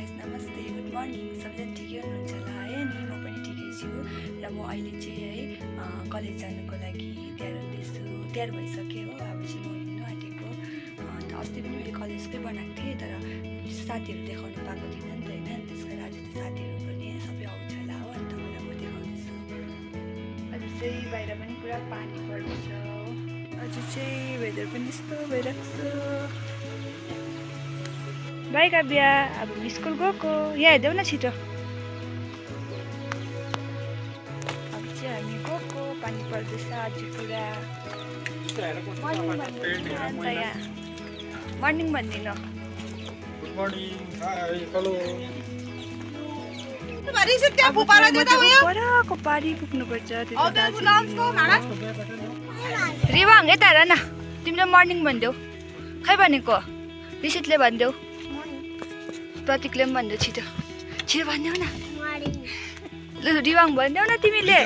Guys नमस्ते good morning सबैजना ठिकै हुनुहुन्छ होला है अनि म पनि ठिकै छु र म अहिले चाहिँ है कलेज जानुको लागि तयार भइसकेँ हो। अब चाहिँ म हिँड्नु आँटेको अन्त अस्ति पनि मैले कलेजकै बनाएको थिएँ तर साथीहरू देखाउनु पाएको थिइनँ नि त होइन, त्यस कारण आज चाहिँ साथीहरू पनि सबै आउँछ होला हो अनि तपाईँलाई म देखाउँदैछु। आज चाहिँ बाहिर पनि पुरा पानी पर्दैछ हो, आज चाहिँ वेदर पनि यस्तो भइरहेको छ। बाई काव्या, अब स्कुल गएको यहाँ हेर्दैौ न छिटो। अब चाहिँ हामी गएको पानी पर्दैछ आज पुरा। मर्निङ भन्दिनँ। Good morning, high, hello. परको पारी पुग्नुपर्छ। रिवाङ यता हेर न, तिमीले मर्निङ भनिदेऊ। खै भनेको ऋषितले भनिदेऊ, प्रतीकले पनि भनिदेऊ, छिटो छिटो भनिदेऊ न। ल रिवाङ भनिदेऊ न तिमीले।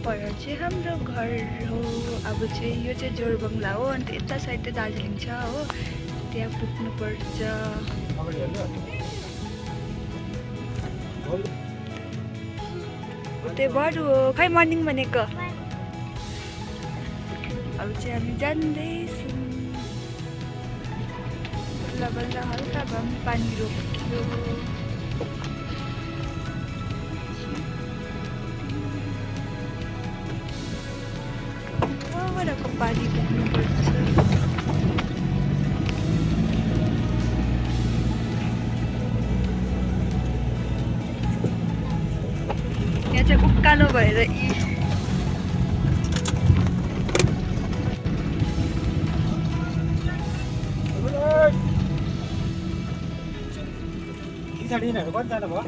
पर चाहिँ हाम्रो घर हो। अब चाहिँ यो चाहिँ जोरबङ्गला हो, अन्त यता साइड चाहिँ दार्जिलिङ छ हो, त्यहाँ पुग्नुपर्छ। उतै बरु हो, खै मर्निङ भनेको। अब चाहिँ हामी जाँदैछौँ। बल्ल बल्ल हल्का भए पनि पानी रोक्यो। वरको पानी पुग्नुपर्छ। यहाँ चाहिँ उकालो भएर साडीहरू कति जानु भयो?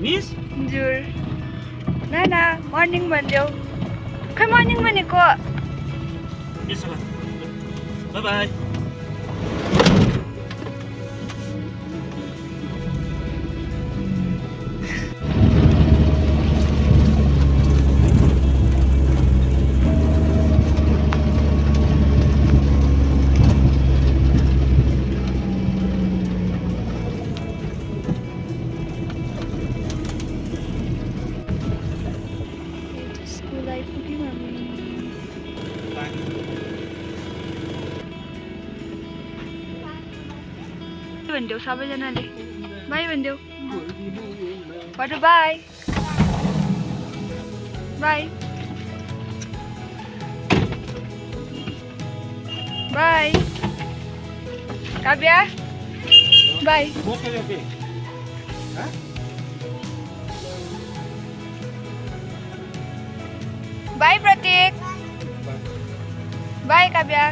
मिस हजुर नाना मर्निङ भनिदेऊ। खै मर्निङ भनेको। Bye bye. भनिदेऊ सबैजनाले, बाई भनिदेऊ। बरु bye bye bye. Kavya bye. Bye Prateek. Bye Kavya.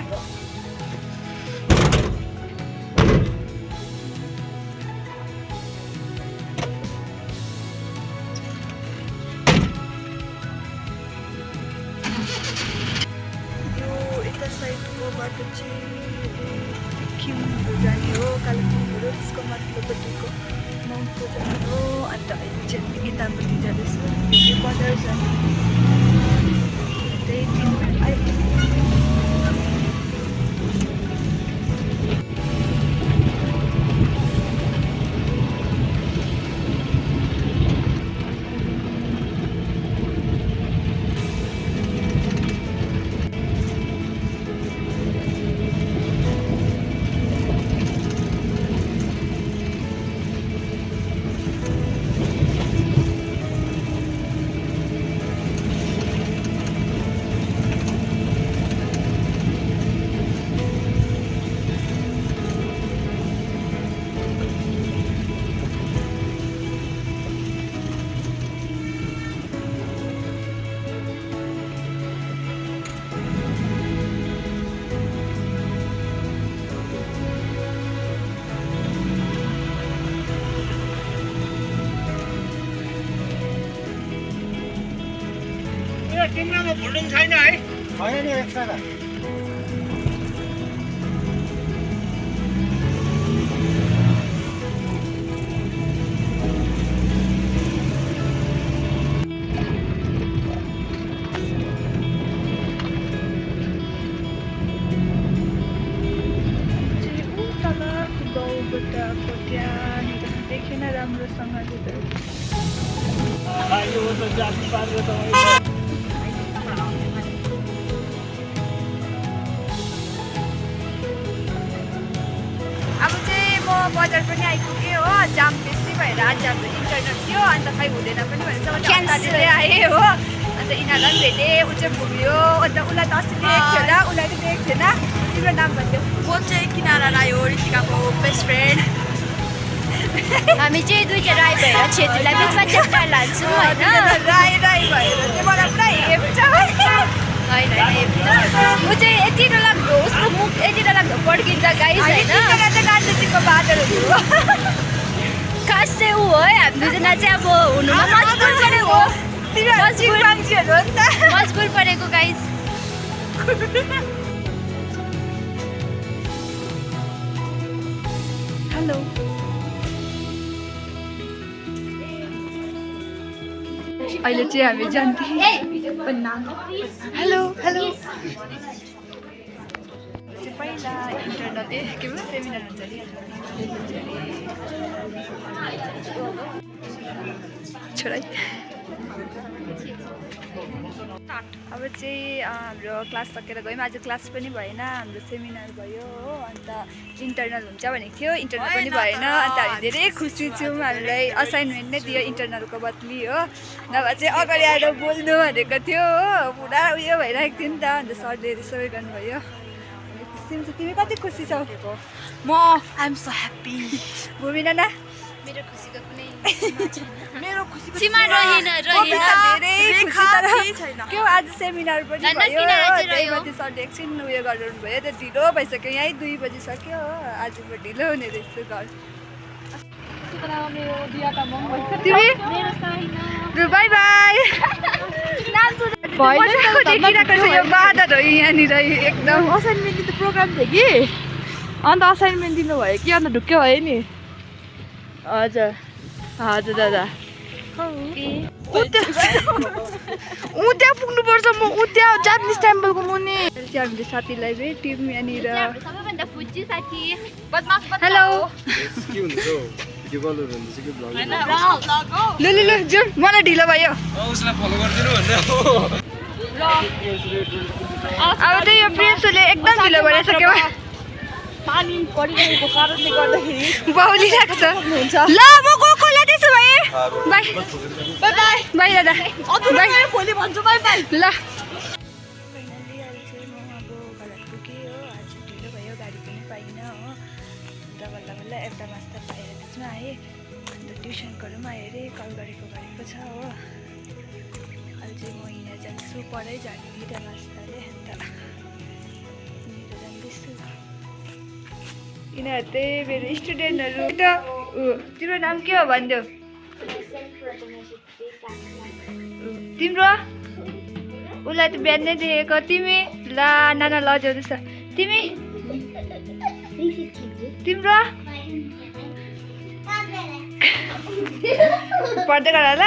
साइडको बाटो चाहिँ सिक्किमहरू जाने हो, कालिम्पोङहरू त्यसको माथिल्लोपट्टिको माउन्टको जाने हो। अन्त अहिले चाहिँ यतापट्टि जाँदैछ, यो बजार जाने। त्यही 3 मिनट आइपुग्यो। तिम्रोमा भोल्युम छैन है? छैन नि एक्स्ट्रा त। देखेन राम्रोसँगले त यो त जाति पार्यो त अब चाहिँ म बजार पनि आइपुगेँ हो जाम बेसी भएर आज हाम्रो इन्टरनेट थियो अन्त खै हुँदैन पनि भनेर आएँ हो अन्त यिनीहरूलाई पनि भेटेँ ऊ चाहिँ पुग्यो अन्त उसलाई त अस्ति देखेको थियो होला उसलाई पनि देखेको थिएन तिम्रो नाम भन्थ्यो म चाहिँ किनारा राई हो ऋतिकाको बेस्ट फ्रेन्ड हामी चाहिँ दुईटा राई भएर छेत्रीलाई बिचमा च्याप्टा लान्छौँ होइन राई राई भएर चाहिँ मलाई पुरा हेप्छ होइन ऊ चाहिँ यति डरलाग्दो उसको मुख यति डरलाग्दो पड्किन्छ गाइस होइन गान्धीजीको बाटोहरू हो खास चाहिँ ऊ हो है हामी दुईजना चाहिँ अब हुनुमा मजबुर परेको मान्छेहरू हो नि त मजबुर परेको गाइस हेलो अहिले चाहिँ हामी जान्थे हेलो हेलो पहिला इन्टरनल के भन्छ सेमिनार हुन्छ नि छोरा अब चाहिँ हाम्रो क्लास सकेर गयौँ आज क्लास पनि भएन हाम्रो सेमिनार भयो हो अन्त इन्टरनल हुन्छ भनेको थियो इन्टरनल पनि भएन अन्त हामी धेरै खुसी छौँ हामीलाई असाइनमेन्ट नै दियो इन्टरनलको बदली हो नभए चाहिँ अगाडि आएर बोल्नु भनेको थियो हो पुरा उयो भइरहेको थियो नि त अन्त सरले सबै गर्नुभयो खुसी हुन्छ तिमी कति खुसी छौ म आइएम सो ह्याप्पी भूमि नाना मेरो खुसीको कुनै मेरो खुसी सीमा रहेन धेरै खुसी तर छैन के हो आज सेमिनार पनि धन्न भयो किनारा चाहिँ त्यही रह्यो। माथि सरले एकछिन उयो गरिरहनु भयो त्यो ढिलो भइसक्यो यहीँ 2 बजिसक्यो हो आज ढिलो हुने रहेछ घर तिमी बाई बाई देखिरहेको छ यो बादल हो यहाँनिर एकदम असाइनमेन्ट दिने प्रोग्राम थियो कि अन्त असाइनमेन्ट दिनुभयो कि अन्त ढुक्कै भयो नि हजुर हजुर दादा त्यहाँ पुग्नुपर्छ म त्यहाँ जापानिज टेम्पलको मुनि चाहिँ हामीले साथीलाई भेट्यौँ यहाँनिर सबैभन्दा फुच्ची साथी हेलो लु लु लु जुन मलाई ढिलो भयो उसलाई फलो गरिदिनु भन्दा अब चाहिँ यो प्रिन्सले एकदम ढिलो भइसक्यो पानी परिरहेको कारणले गर्दाखेरि बाउलिरहेको छ ल म गएको त्यसो भए बाई बाई बाई बाई दादा बाई भोलि भन्छु बाई बाई ल फाइनल्ली अहिले चाहिँ म अब घर पुगेँ हो आज ढिलो भयो गाडी पनि पाइनँ हो अन्त बल्ल बल्ल एउटा मास्टर पाएर त्यसमा आएँ अन्त ट्युसनकोहरू पनि आयो अरे कल गरेको छ हो अहिले चाहिँ म हिँडेर जान्छु पढाइ जाने दुईवटा मास्टरले अन्त हिँडेर जाँदैछु यिनीहरू चाहिँ मेरो स्टुडेन्टहरू त तिम्रो नाम के हो भनिदेऊ तिम्रो उसलाई त बिहान नै देखेको तिमी ल नाना लजाउँदैछ तिमी तिम्रो पढ्दै गर ल